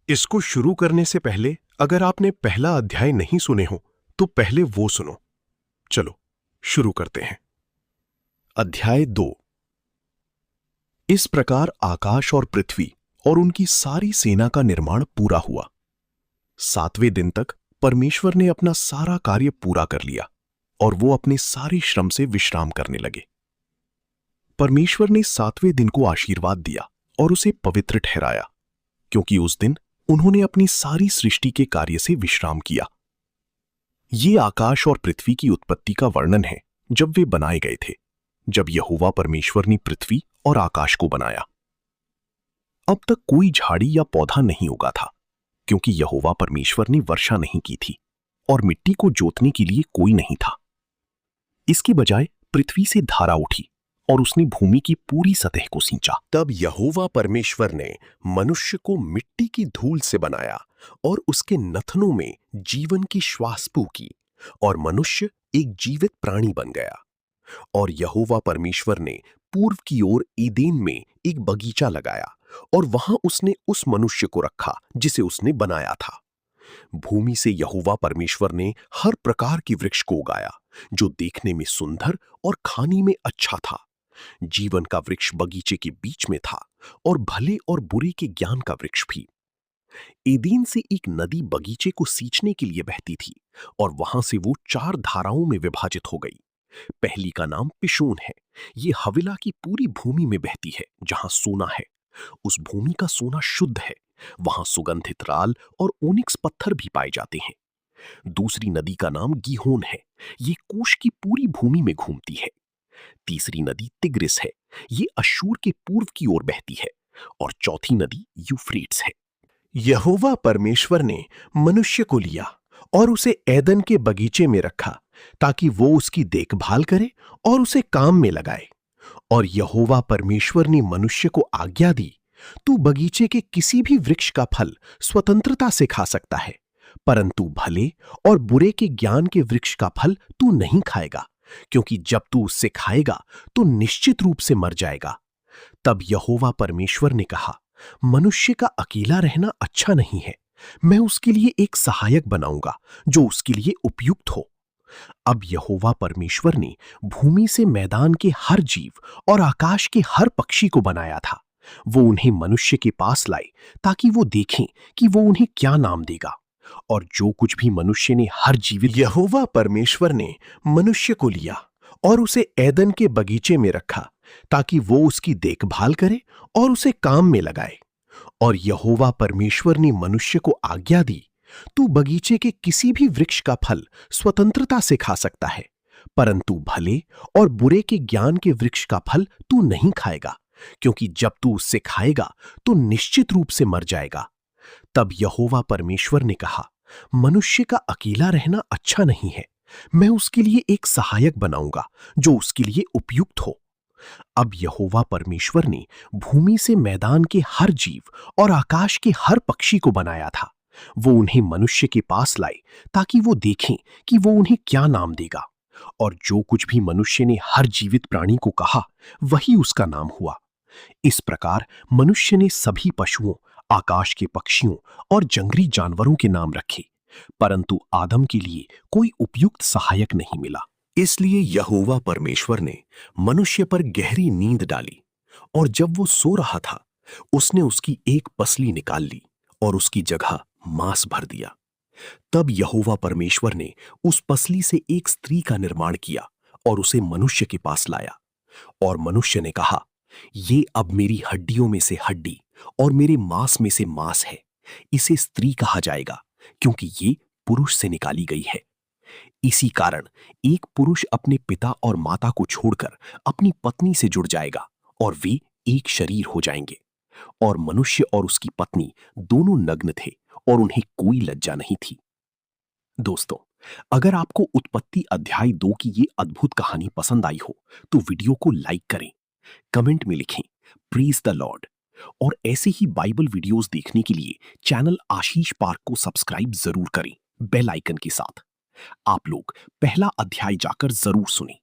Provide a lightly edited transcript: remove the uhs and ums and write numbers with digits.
इसको शुरू करने से पहले अगर आपने पहला अध्याय नहीं सुने हो तो पहले वो सुनो। चलो शुरू करते हैं। अध्याय 2। इस प्रकार आकाश और पृथ्वी और उनकी सारी सेना का निर्माण पूरा हुआ। 7वें दिन तक परमेश्वर ने अपना सारा कार्य पूरा कर लिया और वो अपने सारे श्रम से विश्राम करने लगे। परमेश्वर ने 7वें दिन को आशीर्वाद दिया और उसे पवित्र ठहराया, क्योंकि उस दिन उन्होंने अपनी सारी सृष्टि के कार्य से विश्राम किया। ये आकाश और पृथ्वी की उत्पत्ति का वर्णन है जब वे बनाए गए थे, जब यहोवा परमेश्वर ने पृथ्वी और आकाश को बनाया। अब तक कोई झाड़ी या पौधा नहीं उगा था, क्योंकि यहोवा परमेश्वर ने वर्षा नहीं की थी और मिट्टी को जोतने के लिए कोई नहीं था। इसके बजाय पृथ्वी से धारा उठी और उसने भूमि की पूरी सतह को सींचा। तब यहोवा परमेश्वर ने मनुष्य को मिट्टी की धूल से बनाया और उसके नथनों में जीवन की श्वास फूंकी और मनुष्य एक जीवित प्राणी बन गया। और यहोवा परमेश्वर ने पूर्व की ओर ईदेन में एक बगीचा लगाया और वहां उसने उस मनुष्य को रखा जिसे उसने बनाया था। भूमि से यहोवा परमेश्वर ने हर प्रकार की वृक्ष को उगाया जो देखने में सुंदर और खाने में अच्छा था। जीवन का वृक्ष बगीचे के बीच में था और भले और बुरे के ज्ञान का वृक्ष भी। एदेन से एक नदी बगीचे को सींचने के लिए बहती थी और वहां से वो 4 धाराओं में विभाजित हो गई। पहली का नाम पिशोन है। ये हविला की पूरी भूमि में बहती है जहां सोना है। उस भूमि का सोना शुद्ध है। वहां सुगंधित राल और ओनिक्स पत्थर भी पाए जाते हैं। दूसरी नदी का नाम गीहोन है। ये कूश की पूरी भूमि में घूमती है। तीसरी नदी तिग्रिस है। ये अश्शूर के पूर्व की ओर बहती है। और चौथी नदी यूफ्रेट्स है। यहोवा परमेश्वर ने मनुष्य को लिया और उसे एदन के बगीचे में रखा ताकि वो उसकी देखभाल करे और उसे काम में लगाए। और यहोवा परमेश्वर ने मनुष्य को आज्ञा दी, तू बगीचे के किसी भी वृक्ष का फल स्वतंत्रता से खा सकता है, परंतु भले और बुरे के ज्ञान के वृक्ष का फल तू नहीं खाएगा, क्योंकि जब तू उससे खाएगा तो निश्चित रूप से मर जाएगा। तब यहोवा परमेश्वर ने कहा, मनुष्य का अकेला रहना अच्छा नहीं है। मैं उसके लिए एक सहायक बनाऊंगा जो उसके लिए उपयुक्त हो। अब यहोवा परमेश्वर ने भूमि से मैदान के हर जीव और आकाश के हर पक्षी को बनाया था। वो उन्हें मनुष्य के पास लाए ताकि वो देखें कि वो उन्हें क्या नाम देगा। और जो कुछ भी मनुष्य ने हर जीवित यहोवा परमेश्वर ने मनुष्य को लिया और उसे एदन के बगीचे में रखा ताकि वो उसकी देखभाल करे और उसे काम में लगाए। और यहोवा परमेश्वर ने मनुष्य को आज्ञा दी, तू बगीचे के किसी भी वृक्ष का फल स्वतंत्रता से खा सकता है, परंतु भले और बुरे के ज्ञान के वृक्ष का फल तू नहीं खाएगा, क्योंकि जब तू उससे खाएगा तो निश्चित रूप से मर जाएगा। तब यहोवा परमेश्वर ने कहा, मनुष्य का अकेला रहना अच्छा नहीं है। मैं उसके लिए एक सहायक बनाऊंगा जो उसके लिए उपयुक्त हो। अब यहोवा परमेश्वर ने भूमि से मैदान के हर जीव और आकाश के हर पक्षी को बनाया था। वो उन्हें मनुष्य के पास लाए ताकि वो देखें कि वो उन्हें क्या नाम देगा। और जो कुछ भी मनुष्य ने हर जीवित प्राणी को कहा, वही उसका नाम हुआ। इस प्रकार मनुष्य ने सभी पशुओं, आकाश के पक्षियों और जंगली जानवरों के नाम रखे, परंतु आदम के लिए कोई उपयुक्त सहायक नहीं मिला। इसलिए यहोवा परमेश्वर ने मनुष्य पर गहरी नींद डाली, और जब वो सो रहा था उसने उसकी एक पसली निकाल ली और उसकी जगह मांस भर दिया। तब यहोवा परमेश्वर ने उस पसली से एक स्त्री का निर्माण किया और उसे मनुष्य के पास लाया। और मनुष्य ने कहा, ये अब मेरी हड्डियों में से हड्डी और मेरे मांस में से मांस है। इसे स्त्री कहा जाएगा, क्योंकि ये पुरुष से निकाली गई है। इसी कारण एक पुरुष अपने पिता और माता को छोड़कर अपनी पत्नी से जुड़ जाएगा और वे एक शरीर हो जाएंगे। और मनुष्य और उसकी पत्नी दोनों नग्न थे और उन्हें कोई लज्जा नहीं थी। दोस्तों, अगर आपको उत्पत्ति अध्याय 2 की ये अद्भुत कहानी पसंद आई हो तो वीडियो को लाइक करें, कमेंट में लिखें प्रेज द लॉर्ड। और ऐसे ही बाइबल वीडियोस देखने के लिए चैनल आशीष पार्क को सब्सक्राइब जरूर करें बेल आइकन के साथ। आप लोग पहला अध्याय जाकर जरूर सुनें।